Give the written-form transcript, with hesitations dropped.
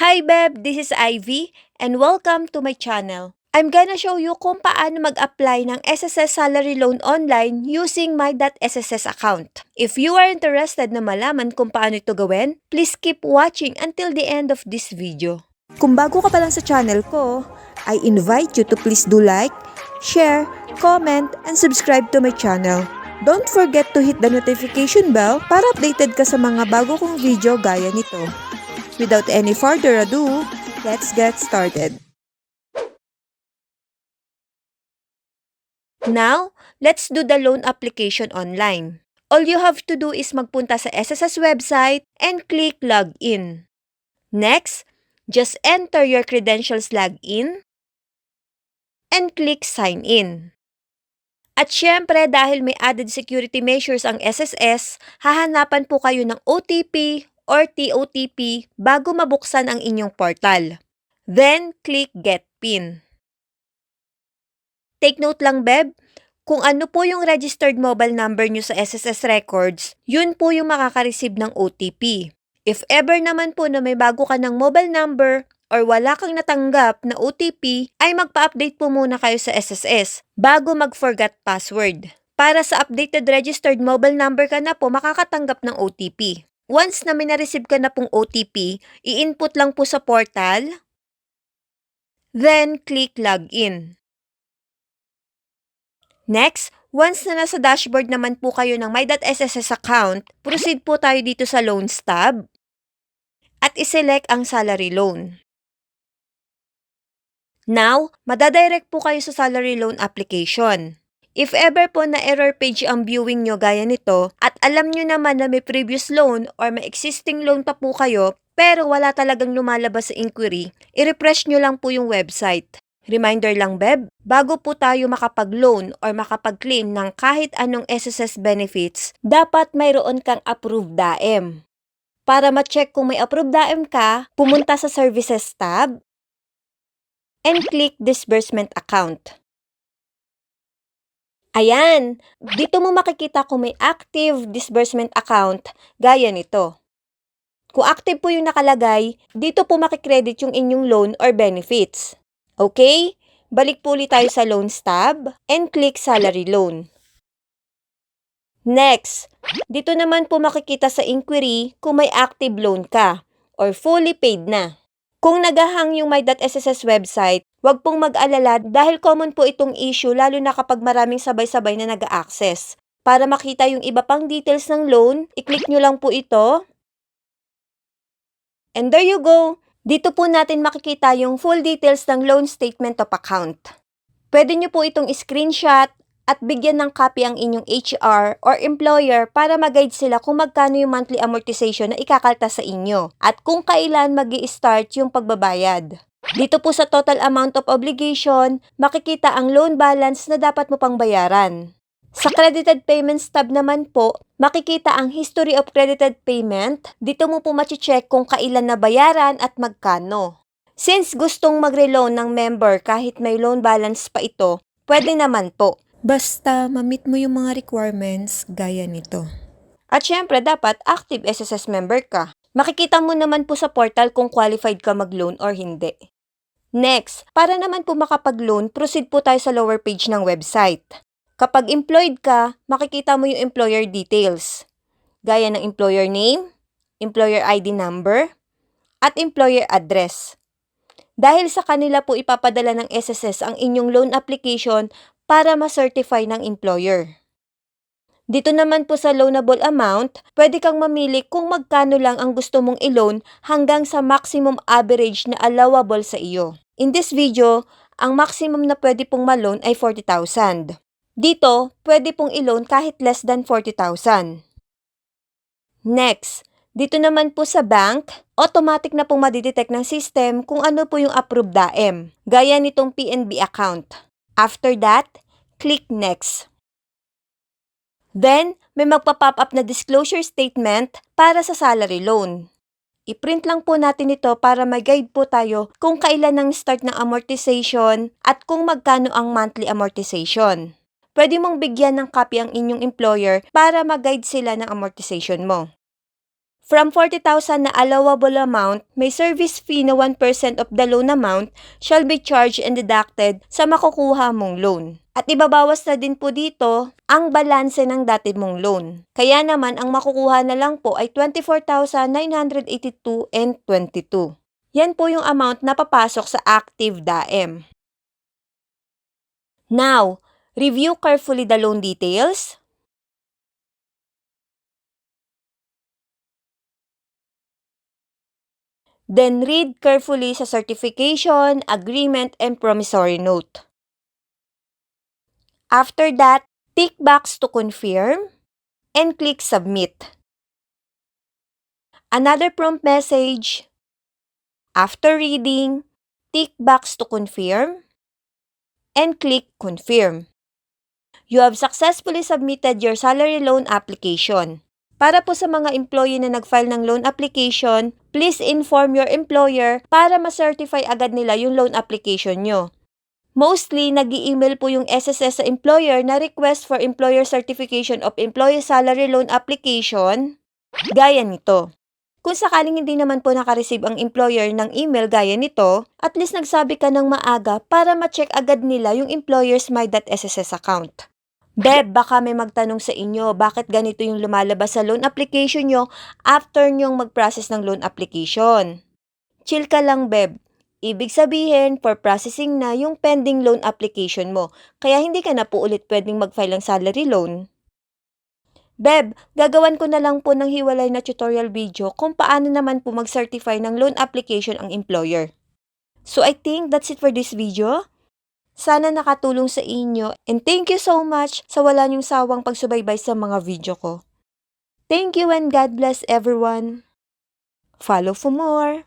Hi Beb, this is Ivy and welcome to my channel. I'm gonna show you kung paano mag-apply ng SSS salary loan online using my .sss account. If you are interested na malaman kung paano ito gawin, please keep watching until the end of this video. Kung bago ka pa lang sa channel ko, I invite you to please do like, share, comment, and subscribe to my channel. Don't forget to hit the notification bell para updated ka sa mga bago kong video gaya nito. Without any further ado, let's get started. Now, let's do the loan application online. All you have to do is magpunta sa SSS website and click Login. Next, just enter your credentials login and click Sign In. At syempre, dahil may added security measures ang SSS, hahanapan po kayo ng OTP or TOTP bago mabuksan ang inyong portal. Then, click Get PIN. Take note lang, Beb, kung ano po yung registered mobile number nyo sa SSS records, yun po yung makaka-receive ng OTP. If ever naman po na may bago ka ng mobile number or wala kang natanggap na OTP, ay magpa-update po muna kayo sa SSS bago mag-forgot password. Para sa updated registered mobile number ka na po makakatanggap ng OTP. Once na may na-receive ka na pong OTP, i-input lang po sa portal, then click Login. Next, once na nasa dashboard naman po kayo ng my.sss account, proceed po tayo dito sa Loans tab at iselect ang Salary Loan. Now, madadirect po kayo sa Salary Loan application. If ever po na error page ang viewing nyo gaya nito at alam nyo naman na may previous loan or may existing loan pa po kayo pero wala talagang lumalabas sa inquiry, i-refresh nyo lang po yung website. Reminder lang, Beb, bago po tayo makapag-loan or makapag-claim ng kahit anong SSS benefits, dapat mayroon kang approved DAEM. Para ma-check kung may approved DAEM ka, pumunta sa Services tab and click Disbursement Account. Ayan, dito mo makikita kung may active disbursement account gaya nito. Kung active po yung nakalagay, dito po makikredit yung inyong loan or benefits. Okay? Balik po ulit tayo sa Loans tab and click Salary Loan. Next, dito naman po makikita sa inquiry kung may active loan ka or fully paid na. Kung nagahang yung my.sss website, huwag pong mag-alala dahil common po itong issue lalo na kapag maraming sabay-sabay na nag-a-access. Para makita yung iba pang details ng loan, i-click nyo lang po ito. And there you go! Dito po natin makikita yung full details ng loan statement of account. Pwede nyo po itong screenshot at bigyan ng copy ang inyong HR or employer para mag-guide sila kung magkano yung monthly amortization na ikakalta sa inyo at kung kailan mag-i-start yung pagbabayad. Dito po sa total amount of obligation, makikita ang loan balance na dapat mo pang bayaran. Sa Credited Payments tab naman po, makikita ang History of Credited Payment. Dito mo po machi-check kung kailan nabayaran at magkano. Since gustong magre-loan ng member kahit may loan balance pa ito, pwede naman po. Basta ma-meet mo yung mga requirements gaya nito. At syempre dapat active SSS member ka. Makikita mo naman po sa portal kung qualified ka mag-loan or hindi. Next, para naman po makapag-loan, proceed po tayo sa lower page ng website. Kapag employed ka, makikita mo yung employer details, gaya ng employer name, employer ID number, at employer address. Dahil sa kanila po ipapadala ng SSS ang inyong loan application para ma-certify ng employer. Dito naman po sa loanable amount, pwede kang mamili kung magkano lang ang gusto mong i-loan hanggang sa maximum average na allowable sa iyo. In this video, ang maximum na pwede pong ma-loan ay 40,000. Dito, pwede pong i-loan kahit less than 40,000. Next, dito naman po sa bank, automatic na pong madidetect ng system kung ano po yung approved DAEM, gaya nitong PNB account. After that, click Next. Then, may magpa-pop up na disclosure statement para sa salary loan. I-print lang po natin ito para mag-guide po tayo kung kailan ang start ng amortization at kung magkano ang monthly amortization. Pwede mong bigyan ng copy ang inyong employer para mag-guide sila ng amortization mo. From 40,000 na allowable amount, may service fee na 1% of the loan amount shall be charged and deducted sa makukuha mong loan. At ibabawas na din po dito ang balanse ng dati mong loan. Kaya naman ang makukuha na lang po ay 24,982 and 22. Yan po yung amount na papasok sa active DAM. Now, review carefully the loan details. Then read carefully sa certification, agreement, and promissory note. After that, tick box to confirm and click submit. Another prompt message. After reading, tick box to confirm and click confirm. You have successfully submitted your salary loan application. Para po sa mga employee na nag-file ng loan application, please inform your employer para ma-certify agad nila yung loan application nyo. Mostly, nag-i-email po yung SSS sa employer na request for employer certification of employee salary loan application, gaya nito. Kung sakaling hindi naman po nakareceive ang employer ng email gaya nito, at least nagsabi ka ng maaga para ma-check agad nila yung employer's my.sss account. Beb, baka may magtanong sa inyo bakit ganito yung lumalabas sa loan application nyo after nyong mag-process ng loan application. Chill ka lang, Beb. Ibig sabihin, for processing na yung pending loan application mo, kaya hindi ka na po ulit pwedeng mag-file ng salary loan. Beb, gagawan ko na lang po ng hiwalay na tutorial video kung paano naman po mag-certify ng loan application ang employer. So I think that's it for this video. Sana nakatulong sa inyo and thank you so much sa wala niyong sawang pagsubaybay sa mga video ko. Thank you and God bless everyone. Follow for more.